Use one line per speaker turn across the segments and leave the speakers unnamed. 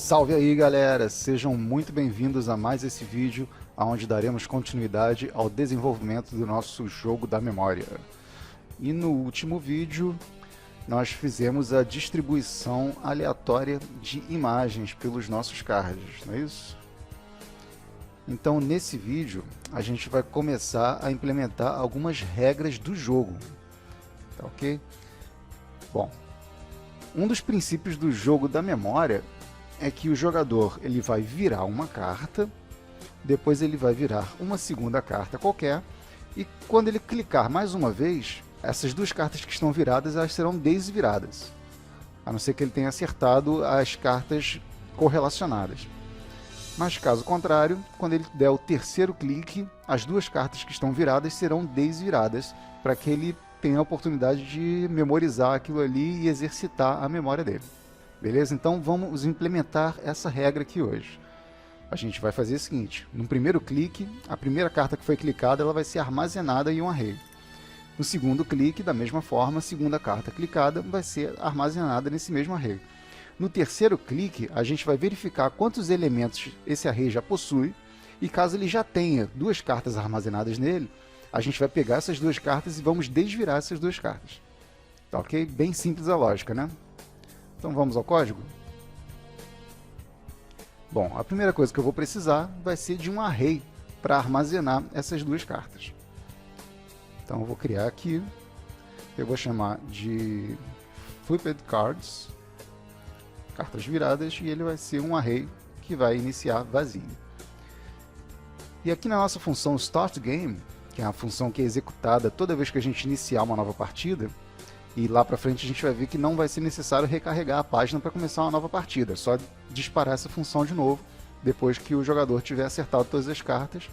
Salve aí galera, sejam muito bem-vindos a mais esse vídeo onde daremos continuidade ao desenvolvimento do nosso jogo da memória. E no último vídeo nós fizemos a distribuição aleatória de imagens pelos nossos cards, não é isso? Então nesse vídeo a gente vai começar a implementar algumas regras do jogo, tá ok? Bom, um dos princípios do jogo da memória é que o jogador ele vai virar uma carta, depois ele vai virar uma segunda carta qualquer, e quando ele clicar mais uma vez, essas duas cartas que estão viradas elas serão desviradas, a não ser que ele tenha acertado as cartas correlacionadas. Mas caso contrário, quando ele der o terceiro clique, as duas cartas que estão viradas serão desviradas, para que ele tenha a oportunidade de memorizar aquilo ali e exercitar a memória dele. Beleza? Então vamos implementar essa regra aqui hoje. A gente vai fazer o seguinte: no primeiro clique, a primeira carta que foi clicada ela vai ser armazenada em um array. No segundo clique, da mesma forma, a segunda carta clicada vai ser armazenada nesse mesmo array. No terceiro clique, a gente vai verificar quantos elementos esse array já possui, e caso ele já tenha duas cartas armazenadas nele, a gente vai pegar essas duas cartas e vamos desvirar essas duas cartas. Tá ok? Bem simples a lógica, né? Então vamos ao código? Bom, a primeira coisa que eu vou precisar vai ser de um array para armazenar essas duas cartas. Então eu vou criar aqui, eu vou chamar de Flipped Cards, cartas viradas, e ele vai ser um array que vai iniciar vazio. E aqui na nossa função StartGame, que é a função que é executada toda vez que a gente iniciar uma nova partida, e lá para frente a gente vai ver que não vai ser necessário recarregar a página para começar uma nova partida, é só disparar essa função de novo, depois que o jogador tiver acertado todas as cartas,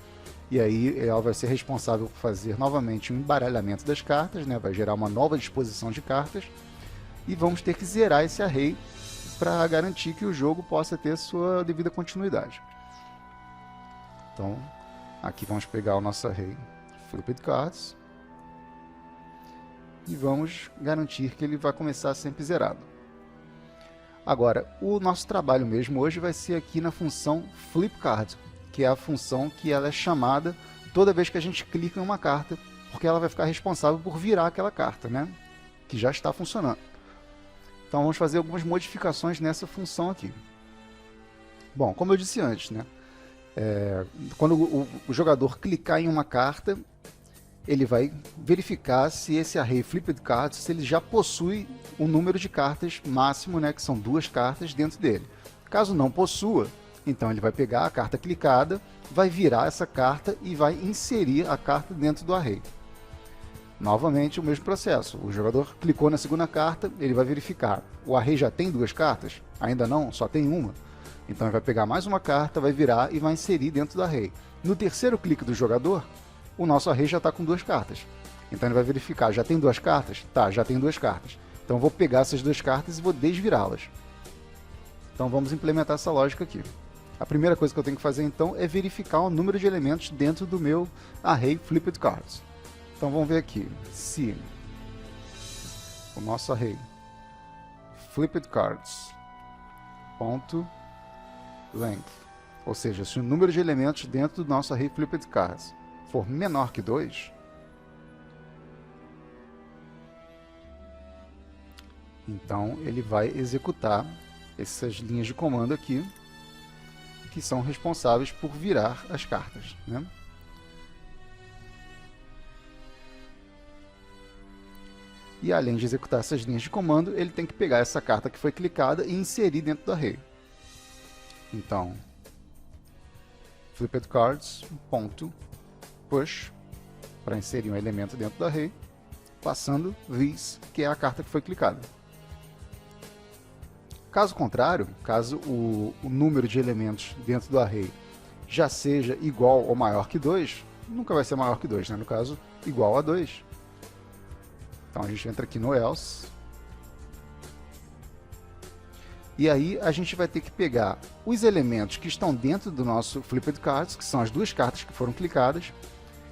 e aí ela vai ser responsável por fazer novamente um embaralhamento das cartas, né? Vai gerar uma nova disposição de cartas, e vamos ter que zerar esse array para garantir que o jogo possa ter sua devida continuidade. Então, aqui vamos pegar o nosso array Flipped Cards, e vamos garantir que ele vai começar sempre zerado. Agora, o nosso trabalho mesmo hoje vai ser aqui na função FlipCard, que é a função que ela é chamada toda vez que a gente clica em uma carta, porque ela vai ficar responsável por virar aquela carta, né? Que já está funcionando. Então vamos fazer algumas modificações nessa função aqui. Bom, como eu disse antes, né? Quando o jogador clicar em uma carta, ele vai verificar se esse array Flipped Cards, se ele já possui o número de cartas máximo, né, que são duas cartas dentro dele. Caso não possua, então ele vai pegar a carta clicada, vai virar essa carta e vai inserir a carta dentro do array. Novamente o mesmo processo, o jogador clicou na segunda carta, ele vai verificar, o array já tem duas cartas? Ainda não, só tem uma. Então ele vai pegar mais uma carta, vai virar e vai inserir dentro do array. No terceiro clique do jogador, o nosso array já está com duas cartas. Então ele vai verificar, já tem duas cartas? Tá, já tem duas cartas. Então eu vou pegar essas duas cartas e vou desvirá-las. Então vamos implementar essa lógica aqui. A primeira coisa que eu tenho que fazer então é verificar o número de elementos dentro do meu array Flipped Cards. Então vamos ver aqui, se o nosso array Flipped Cards ponto length, ou seja, se o número de elementos dentro do nosso array Flipped Cards for menor que 2, então ele vai executar essas linhas de comando aqui, que são responsáveis por virar as cartas, né? E além de executar essas linhas de comando, ele tem que pegar essa carta que foi clicada e inserir dentro do array. Então, Flipped Cards ponto push, para inserir um elemento dentro do array, passando this, que é a carta que foi clicada. Caso contrário, caso o número de elementos dentro do array já seja igual ou maior que 2, nunca vai ser maior que 2, né? No caso, igual a 2. Então a gente entra aqui no else, e aí a gente vai ter que pegar os elementos que estão dentro do nosso Flipped Cards, que são as duas cartas que foram clicadas,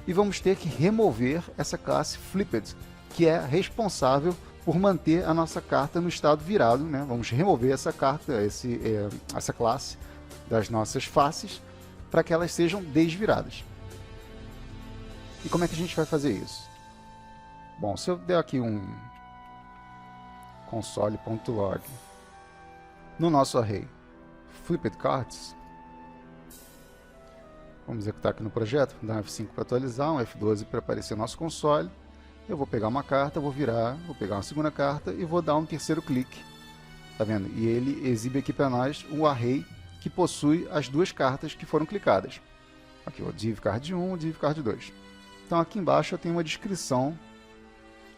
e vamos ter que remover essa classe Flipped, que é responsável por manter a nossa carta no estado virado, né? Vamos remover essa carta, essa classe das nossas faces, para que elas sejam desviradas. E como é que a gente vai fazer isso? Bom, se eu der aqui um console.log no nosso array flipped cards, vamos executar aqui no projeto, dar um F5 para atualizar, um F12 para aparecer nosso console. Eu vou pegar uma carta, vou virar, vou pegar uma segunda carta e vou dar um terceiro clique. Tá vendo? E ele exibe aqui para nós um array que possui as duas cartas que foram clicadas. Aqui o div card 1, o div card 2. Então aqui embaixo eu tenho uma descrição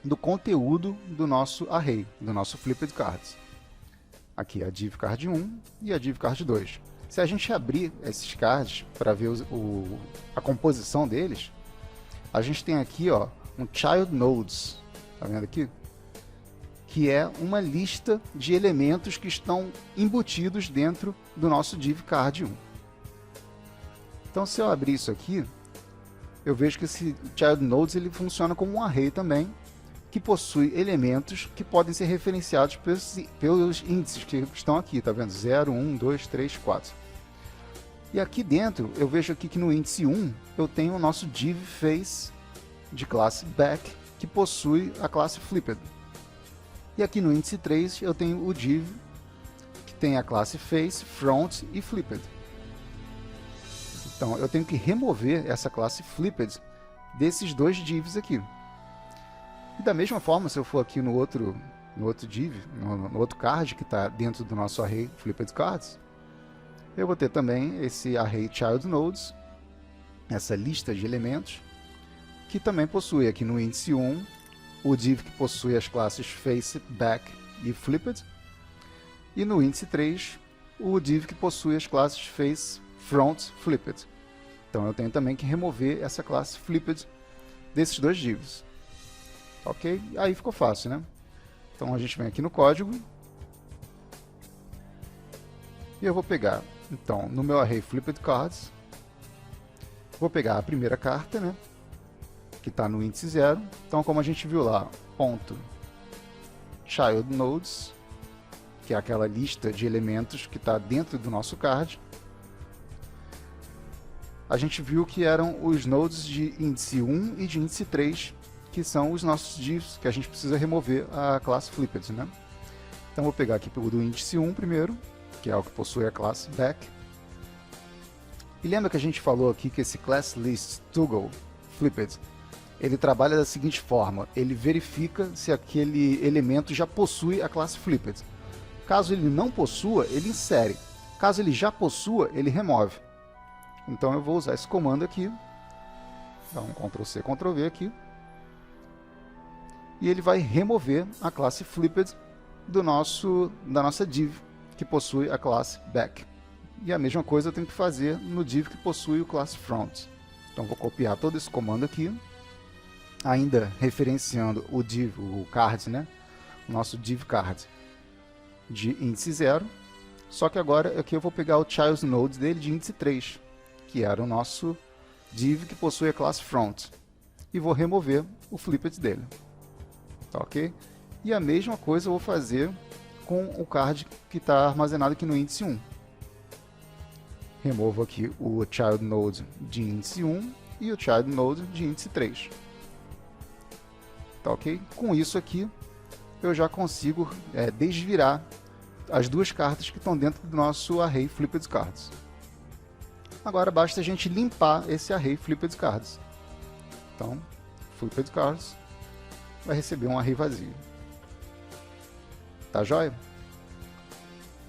do conteúdo do nosso array, do nosso flipped cards. Aqui a div card 1 e a div card 2. Se a gente abrir esses cards para ver a composição deles, a gente tem aqui, ó, um child nodes, tá vendo aqui? Que é uma lista de elementos que estão embutidos dentro do nosso div card 1. Então, se eu abrir isso aqui, eu vejo que esse child nodes ele funciona como um array também, que possui elementos que podem ser referenciados pelos índices que estão aqui, tá vendo? 0, 1, 2, 3, 4. E aqui dentro, eu vejo aqui que no índice 1, eu tenho o nosso div face de classe back, que possui a classe flipped. E aqui no índice 3, eu tenho o div, que tem a classe face, front e flipped. Então, eu tenho que remover essa classe flipped desses dois divs aqui. E da mesma forma, se eu for aqui no outro div, no outro card que está dentro do nosso array flipped cards, eu vou ter também esse array child nodes, essa lista de elementos, que também possui aqui no índice 1 o div que possui as classes face, back e flipped, e no índice 3 o div que possui as classes face, front, flipped. Então eu tenho também que remover essa classe flipped desses dois divs. Ok? Aí ficou fácil, né? Então a gente vem aqui no código e eu vou pegar, então, no meu array flipped cards, vou pegar a primeira carta, né? Que está no índice 0. Então, como a gente viu lá, ponto child nodes, que é aquela lista de elementos que está dentro do nosso card. A gente viu que eram os nodes de índice 1 e de índice 3, que são os nossos divs que a gente precisa remover a classe flipped, né? Então, vou pegar aqui o do índice 1 primeiro, que é o que possui a classe back. E lembra que a gente falou aqui que esse class list toggle flipped, ele trabalha da seguinte forma: ele verifica se aquele elemento já possui a classe flipped. Caso ele não possua, ele insere. Caso ele já possua, ele remove. Então eu vou usar esse comando aqui, dá um Ctrl+C, Ctrl+V aqui, e ele vai remover a classe flipped da nossa div que possui a classe back. E a mesma coisa eu tenho que fazer no div que possui o classe front. Então vou copiar todo esse comando aqui, ainda referenciando o div, o card, né? O nosso div card de índice 0, só que agora aqui eu vou pegar o child node dele de índice 3, que era o nosso div que possui a classe front, e vou remover o flipped dele. Tá ok? E a mesma coisa eu vou fazer com o card que está armazenado aqui no índice 1. Removo aqui o child node de índice 1 e o child node de índice 3. Tá ok? Com isso aqui, eu já consigo desvirar as duas cartas que estão dentro do nosso array flipped cards. Agora basta a gente limpar esse array flipped cards. Então, flipped cards vai receber um array vazio. Tá joia?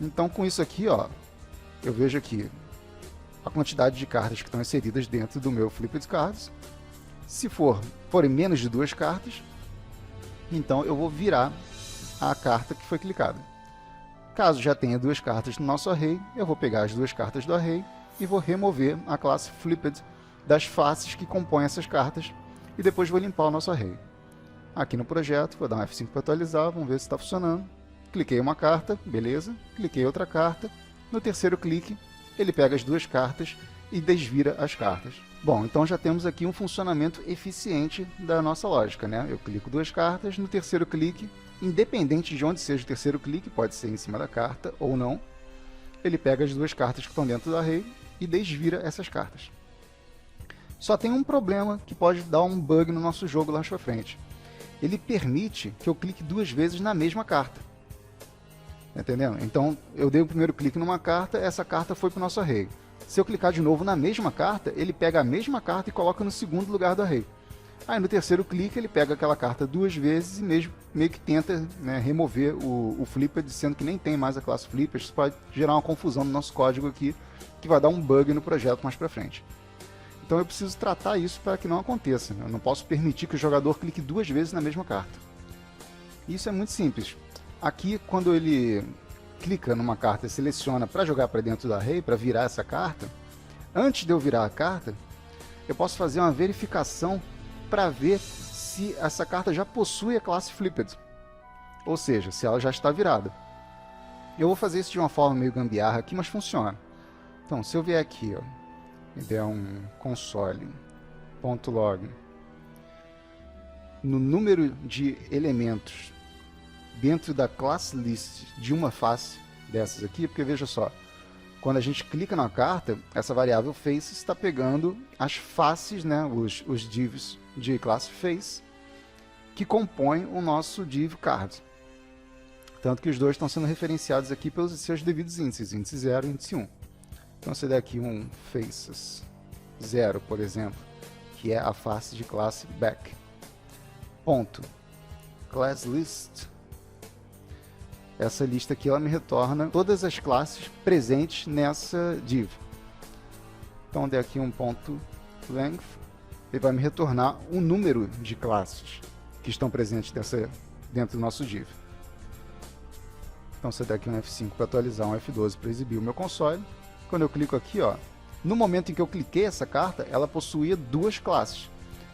Então, com isso aqui, ó, eu vejo aqui a quantidade de cartas que estão inseridas dentro do meu flipped cards. Se forem menos de 2 cartas, então eu vou virar a carta que foi clicada. Caso já tenha 2 cartas no nosso array, eu vou pegar as 2 cartas do array e vou remover a classe flipped das faces que compõem essas cartas e depois vou limpar o nosso array. Aqui no projeto, vou dar um F5 para atualizar, vamos ver se está funcionando. Cliquei uma carta, beleza. Cliquei outra carta. No terceiro clique, ele pega as 2 cartas e desvira as cartas. Bom, então já temos aqui um funcionamento eficiente da nossa lógica, né? Eu clico 2 cartas, no terceiro clique, independente de onde seja o terceiro clique, pode ser em cima da carta ou não, ele pega as duas cartas que estão dentro do array e desvira essas cartas. Só tem um problema que pode dar um bug no nosso jogo lá pra frente. Ele permite que eu clique duas vezes na mesma carta. Entendeu? Então, eu dei o primeiro clique numa carta, essa carta foi para o nosso array. Se eu clicar de novo na mesma carta, ele pega a mesma carta e coloca no segundo lugar do array. Aí no terceiro clique ele pega aquela carta duas vezes e meio que tenta, né, remover o Flipped, sendo que nem tem mais a classe Flipped. Isso pode gerar uma confusão no nosso código aqui, que vai dar um bug no projeto mais para frente. Então eu preciso tratar isso para que não aconteça, né? Eu não posso permitir que o jogador clique duas vezes na mesma carta. Isso é muito simples. Aqui, quando ele clica numa carta e seleciona para jogar para dentro do array, para virar essa carta, antes de eu virar a carta, eu posso fazer uma verificação para ver se essa carta já possui a classe Flipped, ou seja, se ela já está virada. Eu vou fazer isso de uma forma meio gambiarra aqui, mas funciona. Então, se eu vier aqui, ó, e der um console.log no número de elementos dentro da class list de uma face dessas aqui, porque veja só, quando a gente clica na carta, essa variável face está pegando as faces, né, os divs de classe face, que compõem o nosso div card. Tanto que os dois estão sendo referenciados aqui pelos seus devidos índices, índice 0 e índice 1. Então se der aqui um faces 0, por exemplo, que é a face de classe back, ponto, class list, essa lista aqui ela me retorna todas as classes presentes nessa div. Então der aqui um ponto length, ele vai me retornar o número de classes que estão presentes dentro do nosso div. Então se der aqui um F5 para atualizar, um F12 para exibir o meu console. Quando eu clico aqui, ó, no momento em que eu cliquei essa carta, ela possuía duas classes,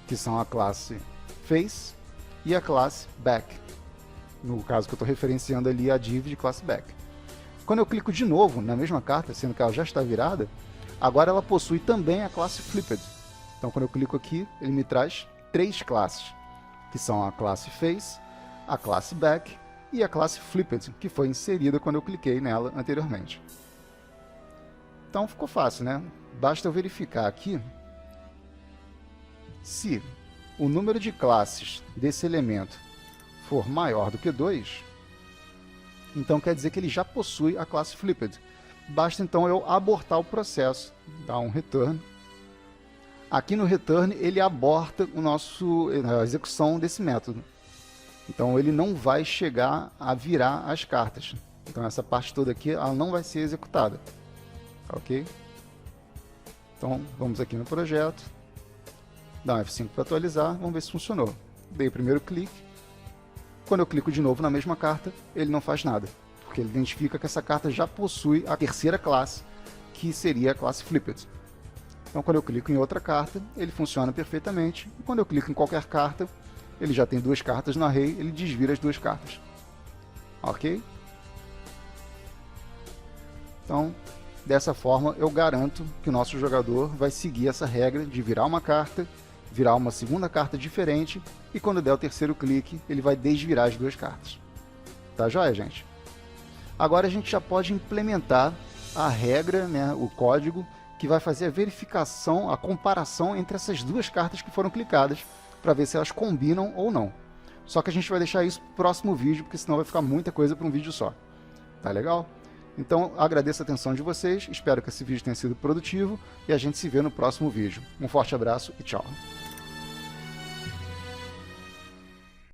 que são a classe face e a classe back. No caso que eu estou referenciando ali a div de classe back. Quando eu clico de novo na mesma carta, sendo que ela já está virada, agora ela possui também a classe Flipped. Então quando eu clico aqui, ele me traz três classes, que são a classe face, a classe back e a classe Flipped, que foi inserida quando eu cliquei nela anteriormente. Então ficou fácil, né? Basta eu verificar aqui se o número de classes desse elemento for maior do que 2, então quer dizer que ele já possui a classe Flipped. Basta então eu abortar o processo, dar um return. Aqui no return ele aborta a execução desse método. Então ele não vai chegar a virar as cartas. Então essa parte toda aqui ela não vai ser executada. Ok? Então vamos aqui no projeto, dá um F5 para atualizar, vamos ver se funcionou. Dei o primeiro clique. Quando eu clico de novo na mesma carta, ele não faz nada, porque ele identifica que essa carta já possui a terceira classe, que seria a classe Flipped. Então quando eu clico em outra carta, ele funciona perfeitamente, e quando eu clico em qualquer carta, ele já tem duas cartas no array, ele desvira as duas cartas. Ok? Então, dessa forma, eu garanto que o nosso jogador vai seguir essa regra de virar uma carta, virar uma segunda carta diferente, e quando der o terceiro clique, ele vai desvirar as duas cartas. Tá joia, gente? Agora a gente já pode implementar a regra, né, o código, que vai fazer a verificação, a comparação entre essas duas cartas que foram clicadas, para ver se elas combinam ou não. Só que a gente vai deixar isso para o próximo vídeo, porque senão vai ficar muita coisa para um vídeo só. Tá legal? Então, agradeço a atenção de vocês, espero que esse vídeo tenha sido produtivo, e a gente se vê no próximo vídeo. Um forte abraço e tchau!